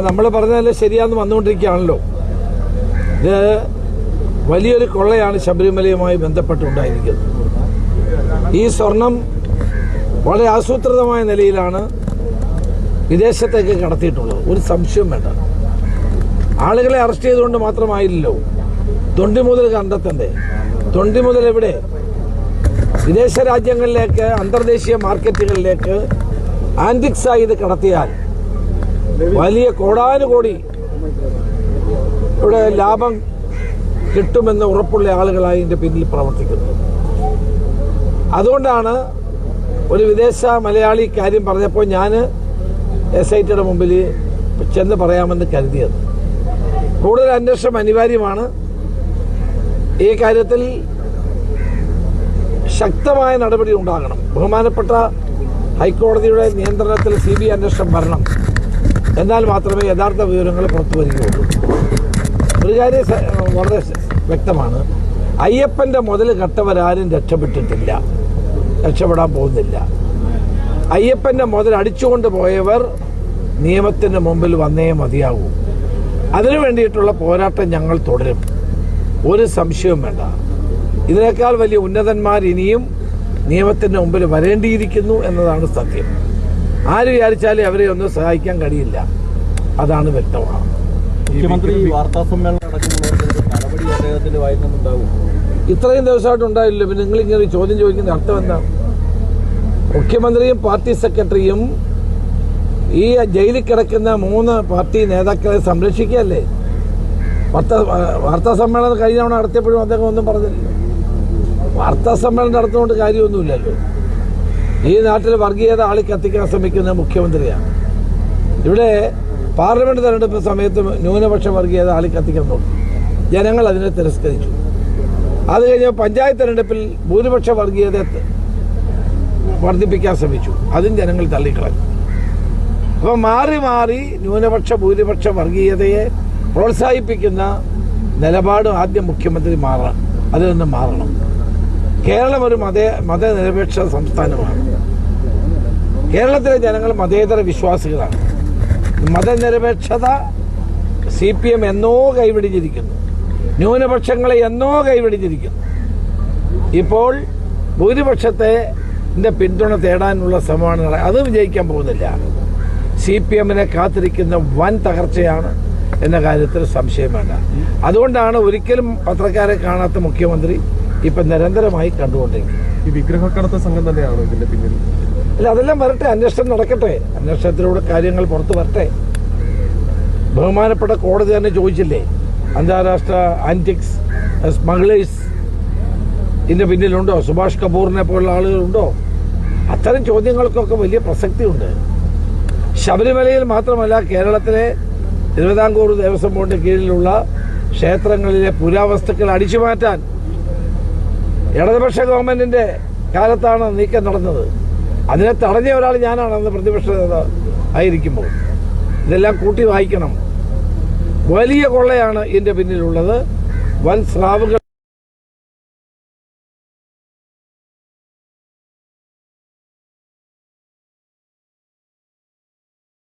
നമ്മൾ പറഞ്ഞതല്ലേ ശരിയാന്ന് വന്നുകൊണ്ടിരിക്കുകയാണല്ലോ. ഇത് വലിയൊരു കൊള്ളയാണ് ശബരിമലയുമായി ബന്ധപ്പെട്ടുണ്ടായിരിക്കുന്നത്. ഈ സ്വർണം വളരെ ആസൂത്രിതമായ നിലയിലാണ് വിദേശത്തേക്ക് കടത്തിയിട്ടുള്ളത്. ഒരു സംശയവും വേണ്ട. ആളുകളെ അറസ്റ്റ് ചെയ്തുകൊണ്ട് മാത്രമായില്ലല്ലോ. തൊണ്ടി മുതൽ കണ്ടെത്തണ്ടേ? തൊണ്ടി മുതൽ എവിടെ? വിദേശ രാജ്യങ്ങളിലേക്ക്, അന്തർദേശീയ മാർക്കറ്റുകളിലേക്ക് ആന്റിക്സായി ഇത് കടത്തിയാൽ വലിയ കോടാനുകോടി ഇവിടെ ലാഭം കിട്ടുമെന്ന് ഉറപ്പുള്ള ആളുകളായി ഇതിൻ്റെ പിന്നിൽ പ്രവർത്തിക്കുന്നത്. അതുകൊണ്ടാണ് ഒരു വിദേശ മലയാളി കാര്യം പറഞ്ഞപ്പോൾ ഞാൻ SITയുടെ മുമ്പിൽ ചെന്ന് പറയാമെന്ന് കരുതിയത്. കൂടുതൽ അന്വേഷണം അനിവാര്യമാണ്. ഈ കാര്യത്തിൽ ശക്തമായ നടപടി ഉണ്ടാകണം. ബഹുമാനപ്പെട്ട ഹൈക്കോടതിയുടെ നിയന്ത്രണത്തിൽ CBI അന്വേഷണം വരണം. എന്നാൽ മാത്രമേ യഥാർത്ഥ വിവരങ്ങൾ പുറത്തു വരികയുള്ളൂ. ഒരു കാര്യം വളരെ വ്യക്തമാണ്. അയ്യപ്പൻ്റെ മുതൽ കട്ടവരാരും രക്ഷപ്പെട്ടിട്ടില്ല, രക്ഷപ്പെടാൻ പോകുന്നില്ല. അയ്യപ്പൻ്റെ മുതൽ അടിച്ചുകൊണ്ട് പോയവർ നിയമത്തിന് മുമ്പിൽ വന്നേ മതിയാകൂ. അതിനു വേണ്ടിയിട്ടുള്ള പോരാട്ടം ഞങ്ങൾ തുടരും. ഒരു സംശയവും വേണ്ട. ഇതിനേക്കാൾ വലിയ ഉന്നതന്മാർ ഇനിയും നിയമത്തിൻ്റെ മുമ്പിൽ വരേണ്ടിയിരിക്കുന്നു എന്നതാണ് സത്യം. ആര് വിചാരിച്ചാലും അവരെ ഒന്നും സഹായിക്കാൻ കഴിയില്ല. അതാണ് വ്യക്തമാണ്. മുഖ്യമന്ത്രി വാർത്താ സമ്മേളനം നടപടി അദ്ദേഹത്തിന്റെ വായിക്കുന്നുണ്ടാവും. ഇത്രയും ദിവസമായിട്ട് ഉണ്ടായില്ല. പിന്നെ നിങ്ങളിങ്ങനെ ചോദ്യം ചോദിക്കുന്ന അർത്ഥം എന്താണ്? മുഖ്യമന്ത്രിയും പാർട്ടി സെക്രട്ടറിയും ഈ ജയിലിൽ കിടക്കുന്ന 3 പാർട്ടി നേതാക്കളെ സംരക്ഷിക്കുകയല്ലേ. വാർത്താ സമ്മേളനം കഴിഞ്ഞ തവണ നടത്തിയപ്പോഴും അദ്ദേഹം ഒന്നും പറഞ്ഞില്ല. വാർത്താ സമ്മേളനം നടത്തുകൊണ്ട് കാര്യമൊന്നുമില്ലല്ലോ. ഈ നാട്ടിൽ വർഗീയത ആളിക്കത്തിക്കാൻ ശ്രമിക്കുന്ന മുഖ്യമന്ത്രിയാണ്. ഇവിടെ പാർലമെന്റ് തെരഞ്ഞെടുപ്പ് സമയത്ത് ന്യൂനപക്ഷ വർഗീയത ആളിക്കത്തിക്കാൻ നോക്കി. ജനങ്ങൾ അതിനെ തിരസ്കരിച്ചു. അത് കഴിഞ്ഞ് പഞ്ചായത്ത് തെരഞ്ഞെടുപ്പിൽ ഭൂരിപക്ഷ വർഗീയത വർദ്ധിപ്പിക്കാൻ ശ്രമിച്ചു. അതും ജനങ്ങൾ തള്ളിക്കളഞ്ഞു. അപ്പോൾ മാറി മാറി ന്യൂനപക്ഷ ഭൂരിപക്ഷ വർഗീയതയെ പ്രോത്സാഹിപ്പിക്കുന്ന നിലപാട് ആദ്യം മുഖ്യമന്ത്രി മാറണം. അതിൽ നിന്ന് മാറണം. കേരളം ഒരു മതനിരപേക്ഷ സംസ്ഥാനമാണ്. കേരളത്തിലെ ജനങ്ങൾ മതേതര വിശ്വാസികളാണ്. മതനിരപേക്ഷത CPM എന്നോ കൈവിടിച്ചിരിക്കുന്നു. ന്യൂനപക്ഷങ്ങളെ എന്നോ കൈവിടിച്ചിരിക്കുന്നു. ഇപ്പോൾ ഭൂരിപക്ഷത്തെ പിന്തുണ തേടാനുള്ള ശ്രമമാണ്. അത് വിജയിക്കാൻ പോകുന്നില്ല. CPMനെ കാത്തിരിക്കുന്ന വൻ തകർച്ചയാണ് എന്ന കാര്യത്തിൽ സംശയം വേണ്ട. അതുകൊണ്ടാണ് ഒരിക്കലും പത്രക്കാരെ കാണാത്ത മുഖ്യമന്ത്രി ഇപ്പം നിരന്തരമായി കണ്ടുകൊണ്ടിരിക്കുന്നത്. ഈ വിഗ്രഹക്കടത്ത സംഘം തന്നെയാണോ ഇതിന്റെ പിന്നിൽ? അല്ല, അതെല്ലാം വരട്ടെ. അന്വേഷണം നടക്കട്ടെ. അന്വേഷണത്തിലൂടെ കാര്യങ്ങൾ പുറത്തു വരട്ടെ. ബഹുമാനപ്പെട്ട കോടതി തന്നെ ചോദിച്ചില്ലേ, അന്താരാഷ്ട്ര ആന്റിക്സ് സ്മഗ്ലേഴ്സ് ഇതിൻ്റെ പിന്നിലുണ്ടോ? സുഭാഷ് കപൂറിനെ പോലുള്ള ആളുകളുണ്ടോ? അത്തരം ചോദ്യങ്ങൾക്കൊക്കെ വലിയ പ്രസക്തിയുണ്ട്. ശബരിമലയിൽ മാത്രമല്ല, കേരളത്തിലെ തിരുവിതാംകൂർ ദേവസ്വം ബോർഡിൻ്റെ കീഴിലുള്ള ക്ഷേത്രങ്ങളിലെ പുരാവസ്തുക്കൾ അടിച്ചു മാറ്റാൻ ഇടതുപക്ഷ ഗവൺമെൻറ്റിൻ്റെ കാലത്താണ് നീക്കം നടന്നത്. അതിനെ തടഞ്ഞ ഒരാൾ ഞാനാണ് അന്ന് പ്രതിപക്ഷ നേതാവ് ആയിരിക്കുമ്പോൾ. ഇതെല്ലാം കൂട്ടി വായിക്കണം. വലിയ കൊള്ളയാണ് ഇതിൻ്റെ പിന്നിലുള്ളത്. വൻ സ്രാവുകൾ